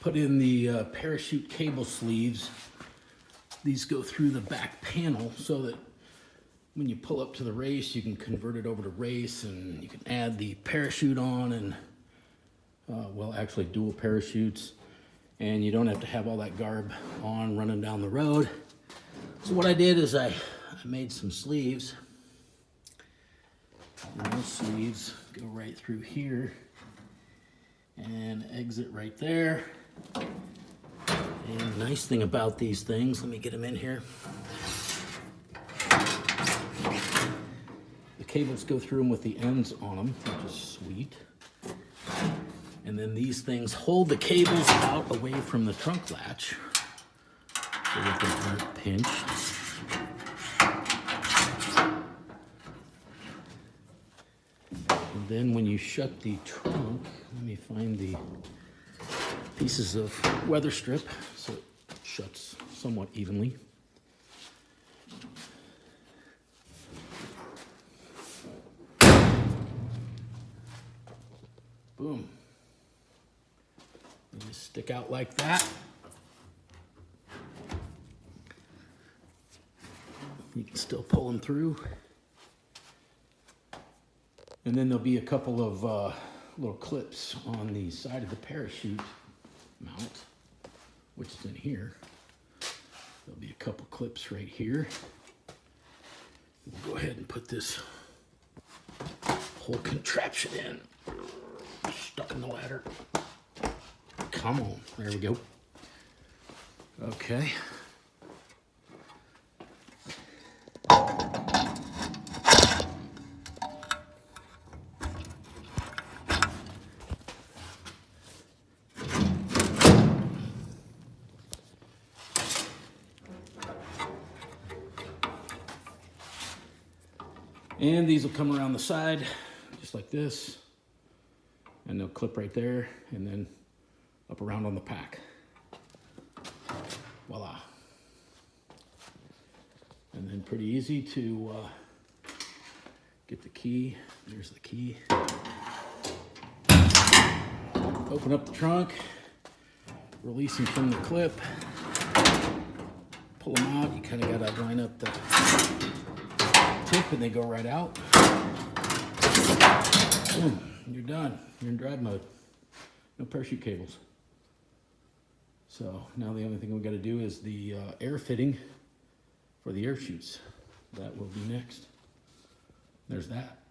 put in the parachute cable sleeves. These go through the back panel so that when you pull up to the race, you can convert it over to race, and you can add the parachute on, and well, actually dual parachutes, and you don't have to have all that garb on running down the road. So what I did is I made some sleeves, and those sleeves go right through here and exit right there. And the nice thing about these things, let me get them in here. The cables go through them with the ends on them, which is sweet. And then these things hold the cables out away from the trunk latch so that they aren't pinched. And then when you shut the trunk, let me find the pieces of weather strip so it shuts somewhat evenly. Boom. They just stick out like that. You can still pull them through. And then there'll be a couple of little clips on the side of the parachute mount, which is in here. There'll be a couple clips right here. We'll go ahead and put this whole contraption in. Stuck in the ladder. Come on, there we go. Okay. And these will come around the side, just like this. And they'll clip right there, and then up around on the pack. Voila. And then pretty easy to get the key. There's the key. Open up the trunk, release them from the clip, pull them out. You kind of got to line up the tip and they go right out. Boom. You're done. You're in drive mode. No parachute cables. So now the only thing we got to do is the air fitting for the air chutes. That will be next. There's that.